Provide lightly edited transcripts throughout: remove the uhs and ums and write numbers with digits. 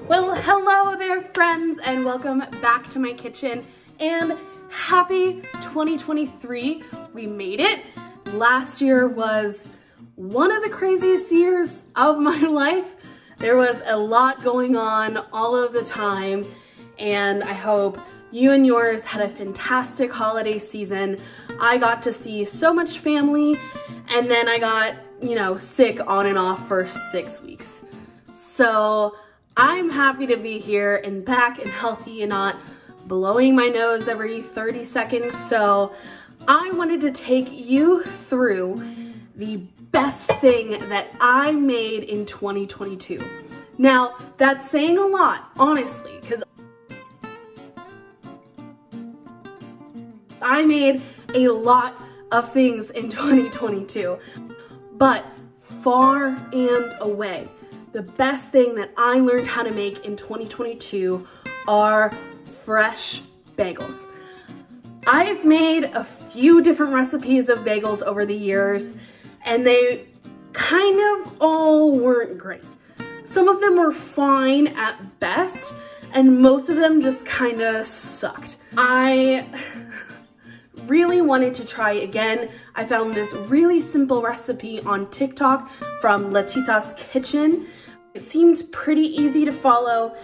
Well, hello there friends, and welcome back to my kitchen, and happy 2023. We made it. Last year was one of the craziest years of my life. There was a lot going on all of the time, and I hope you and yours had a fantastic holiday season. I got to see so much family, and then I got, sick on and off for 6 weeks. So I'm happy to be here and back and healthy and not blowing my nose every 30 seconds. So I wanted to take you through the best thing that I made in 2022. Now, that's saying a lot, honestly, because I made a lot of things in 2022, but far and away, the best thing that I learned how to make in 2022 are fresh bagels. I've made a few different recipes of bagels over the years, and they kind of all weren't great. Some of them were fine at best, and most of them just kind of sucked. I really wanted to try again. I found this really simple recipe on TikTok from Latita's Kitchen. It seemed pretty easy to follow,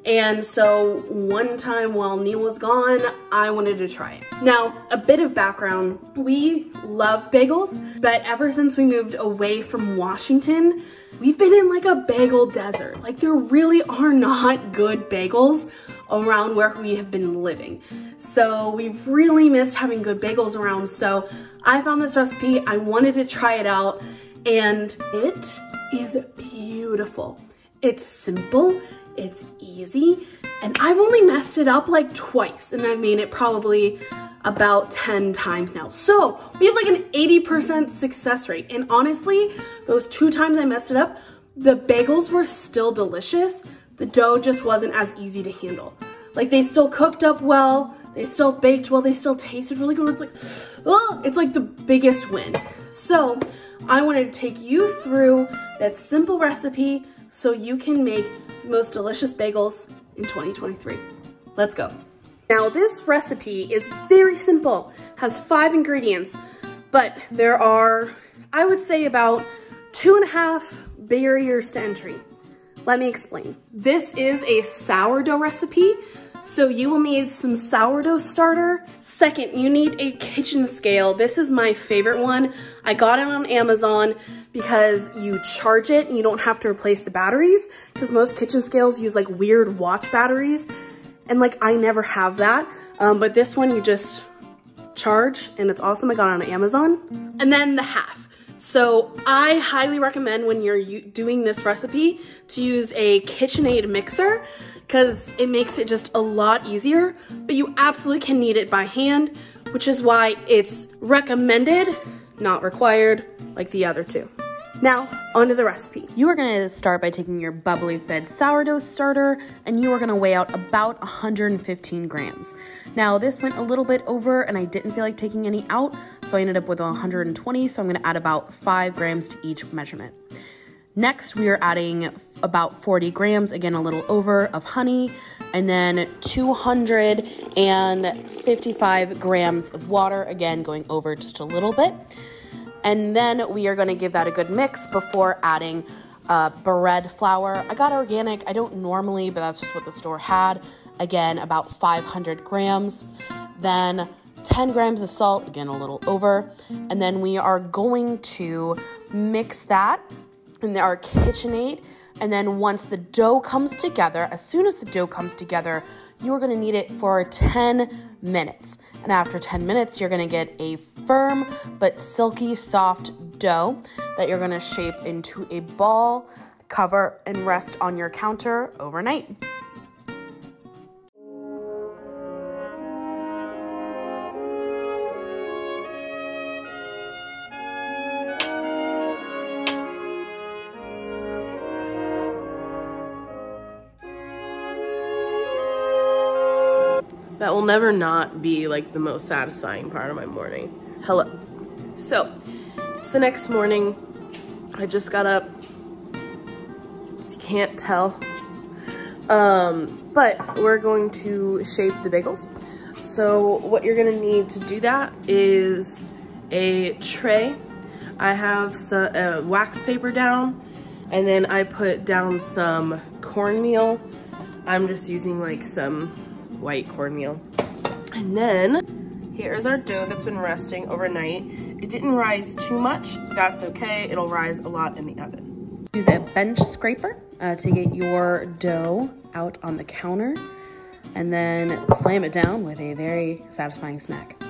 and so one time while Neil was gone, I wanted to try it. Now, a bit of background. We love bagels, but ever since we moved away from Washington, we've been in like a bagel desert. Like, there really are not good bagels around where we have been living. So we've really missed having good bagels around. So I found this recipe, I wanted to try it out, and it is beautiful. It's simple, it's easy, and I've only messed it up like twice, and I've made it probably about 10 times now. So we have like an 80% success rate. And honestly, those 2 times I messed it up, the bagels were still delicious. The dough just wasn't as easy to handle. Like, they still cooked up well, they still baked well, they still tasted really good. It's like, oh, it's like the biggest win. So I wanted to take you through that simple recipe so you can make the most delicious bagels in 2023. Let's go. Now, this recipe is very simple, has 5 ingredients, but there are, I would say, about 2.5 barriers to entry. Let me explain. This is a sourdough recipe, so you will need some sourdough starter. Second, you need a kitchen scale. This is my favorite one. I got it on Amazon because you charge it and you don't have to replace the batteries, because most kitchen scales use like weird watch batteries, and like I never have that. But this one you just charge, and it's awesome. I got it on Amazon. And then the half. So I highly recommend when you're doing this recipe to use a KitchenAid mixer, because it makes it just a lot easier, but you absolutely can knead it by hand, which is why it's recommended, not required, like the other 2. Now, onto the recipe. You are gonna start by taking your bubbly fed sourdough starter, and you are gonna weigh out about 115 grams. Now, this went a little bit over, and I didn't feel like taking any out, so I ended up with 120, so I'm gonna add about 5 grams to each measurement. Next, we are adding about 40 grams, again a little over, of honey, and then 255 grams of water, again going over just a little bit. And then we are going to give that a good mix before adding bread flour. I got organic. I don't normally, but that's just what the store had. Again, about 500 grams. Then 10 grams of salt, again a little over. And then we are going to mix that in our KitchenAid. And then once the dough comes together, as soon as the dough comes together, you are going to knead it for 10 minutes. And after 10 minutes, you're going to get a firm but silky soft dough that you're going to shape into a ball, cover, and rest on your counter overnight. That will never not be like the most satisfying part of my morning. Hello. So, it's the next morning. I just got up. If you can't tell, But we're going to shape the bagels. So what you're gonna need to do that is a tray. I have some wax paper down, and then I put down some cornmeal. I'm just using like some white cornmeal. And then here's our dough that's been resting overnight. It didn't rise too much. That's okay. It'll rise a lot in the oven. Use a bench scraper to get your dough out on the counter, and then slam it down with a very satisfying smack.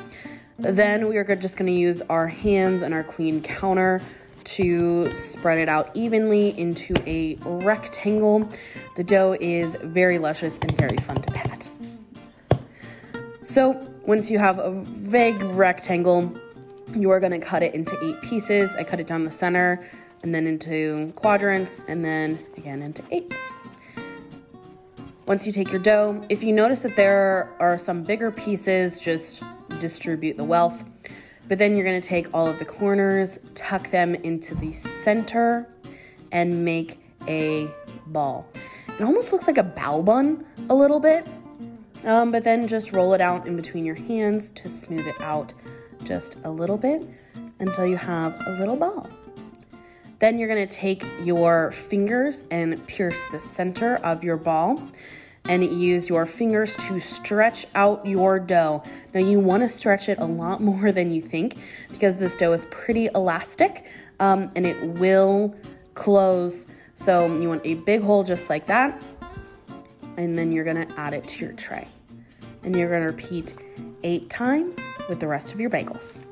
Then we are just going to use our hands and our clean counter to spread it out evenly into a rectangle. The dough is very luscious and very fun to pat. So once you have a vague rectangle, you are going to cut it into 8 pieces. I cut it down the center, and then into quadrants, and then again into 8s. Once you take your dough, if you notice that there are some bigger pieces, just distribute the wealth. But then you're gonna take all of the corners, tuck them into the center, and make a ball. It almost looks like a bao bun a little bit, but then just roll it out in between your hands to smooth it out just a little bit until you have a little ball. Then you're gonna take your fingers and pierce the center of your ball and use your fingers to stretch out your dough. Now you wanna stretch it a lot more than you think because this dough is pretty elastic and it will close. So you want a big hole just like that, and then you're gonna add it to your tray. And you're gonna repeat 8 times with the rest of your bagels.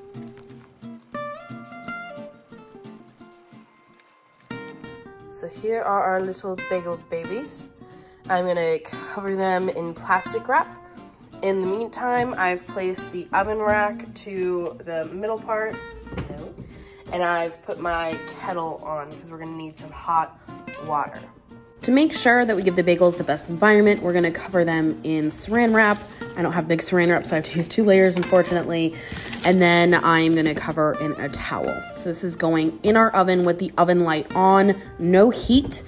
So here are our little bagel babies. I'm gonna cover them in plastic wrap. In the meantime, I've placed the oven rack to the middle part, and I've put my kettle on because we're gonna need some hot water. To make sure that we give the bagels the best environment, we're gonna cover them in saran wrap. I don't have big saran wrap, so I have to use 2 layers, unfortunately. And then I'm gonna cover in a towel. So this is going in our oven with the oven light on, no heat.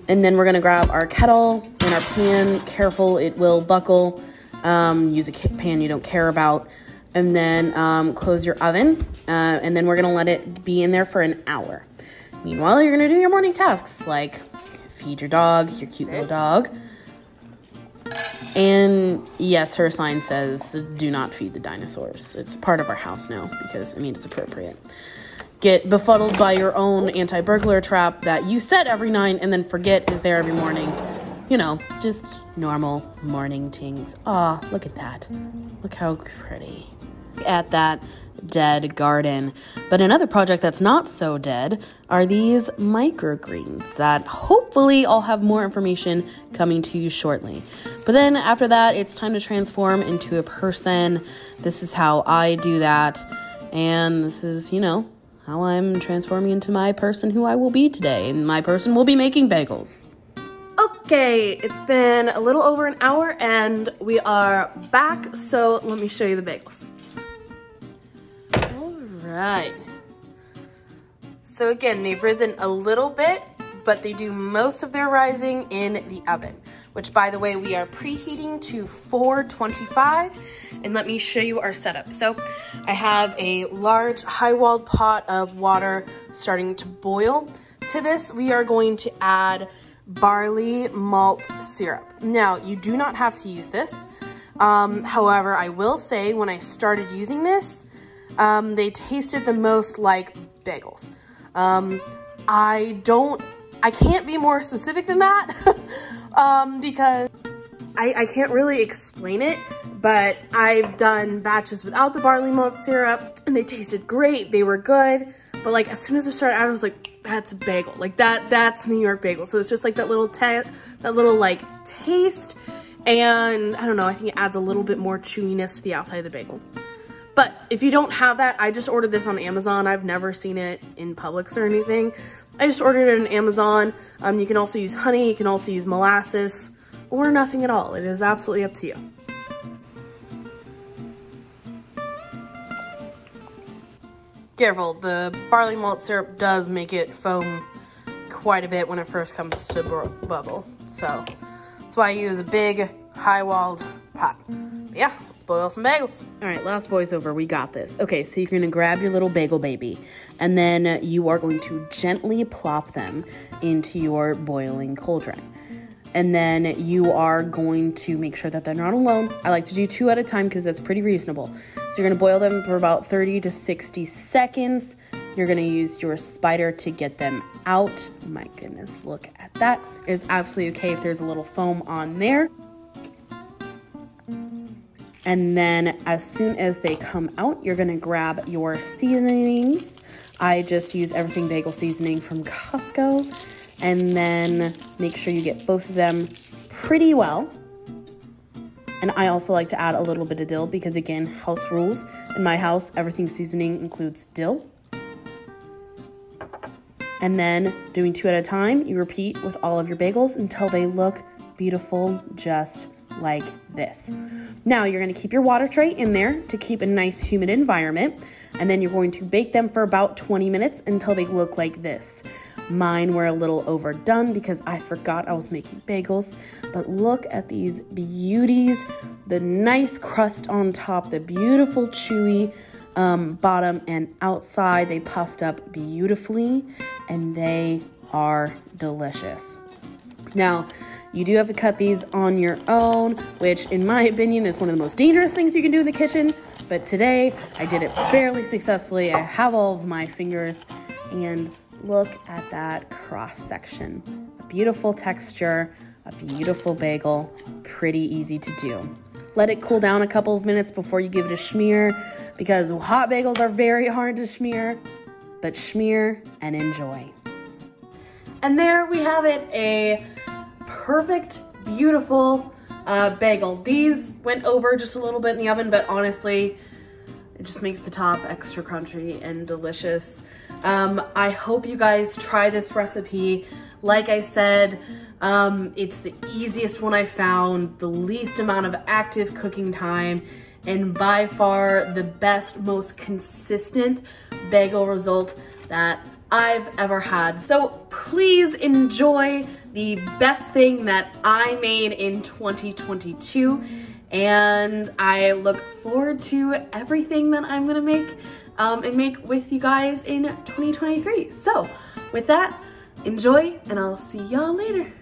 And then we're gonna grab our kettle and our pan. Careful, it will buckle. Use a pan you don't care about. And then close your oven. And then we're gonna let it be in there for an hour. Meanwhile, you're gonna do your morning tasks like feed your dog, your cute little dog. And yes, her sign says, do not feed the dinosaurs. It's part of our house now because, I mean, it's appropriate. Get befuddled by your own anti-burglar trap that you set every night and then forget is there every morning. You know, just normal morning tings. Aw, look at that. Look how pretty. At that dead garden. But another project that's not so dead are these microgreens that hopefully I'll have more information coming to you shortly. But then after that, it's time to transform into a person. This is how I do that. And this is, you know, how I'm transforming into my person who I will be today. And my person will be making bagels. Okay, it's been a little over an hour and we are back. So let me show you the bagels. Right. So again, they've risen a little bit, but they do most of their rising in the oven, which by the way, we are preheating to 425. And let me show you our setup. So I have a large high-walled pot of water starting to boil. To this, we are going to add barley malt syrup. Now, you do not have to use this. However, I will say when I started using this, they tasted the most like bagels. I can't be more specific than that because I can't really explain it, but I've done batches without the barley malt syrup and they tasted great. They were good, but like as soon as I started out, I was like, that's a bagel. Like that's New York bagel. So it's just like that little like taste, and I don't know, I think it adds a little bit more chewiness to the outside of the bagel. But if you don't have that, I just ordered this on Amazon. I've never seen it in Publix or anything. I just ordered it on Amazon. You can also use honey, you can also use molasses, or nothing at all. It is absolutely up to you. Careful, the barley malt syrup does make it foam quite a bit when it first comes to bubble. So that's why I use a big high-walled pot. But yeah, let's boil some bagels. All right, last voiceover, we got this. Okay, so you're gonna grab your little bagel baby, and then you are going to gently plop them into your boiling cauldron. And then you are going to make sure that they're not alone. I like to do 2 at a time because that's pretty reasonable. So you're gonna boil them for about 30 to 60 seconds. You're gonna use your spider to get them out. My goodness, look at that. It is absolutely okay if there's a little foam on there. And then as soon as they come out, you're gonna grab your seasonings. I just use everything bagel seasoning from Costco. And then make sure you get both of them pretty well. And I also like to add a little bit of dill because, again, house rules. In my house, everything seasoning includes dill. And then doing 2 at a time, you repeat with all of your bagels until they look beautiful, just like this. Now you're gonna keep your water tray in there to keep a nice humid environment. And then you're going to bake them for about 20 minutes until they look like this. Mine were a little overdone because I forgot I was making bagels, but look at these beauties, the nice crust on top, the beautiful chewy bottom, and outside they puffed up beautifully, and they are delicious. Now, you do have to cut these on your own, which in my opinion is one of the most dangerous things you can do in the kitchen, but today I did it fairly successfully. I have all of my fingers, and look at that cross section. A beautiful texture, a beautiful bagel, pretty easy to do. Let it cool down a couple of minutes before you give it a smear because hot bagels are very hard to smear, but smear and enjoy. And there we have it, a perfect, beautiful bagel. These went over just a little bit in the oven, but honestly, it just makes the top extra crunchy and delicious. I hope you guys try this recipe. Like I said, it's the easiest one I found, the least amount of active cooking time, and by far the best, most consistent bagel result that I've ever had. So please enjoy the best thing that I made in 2022. And I look forward to everything that I'm gonna make and make with you guys in 2023. So with that, enjoy, and I'll see y'all later.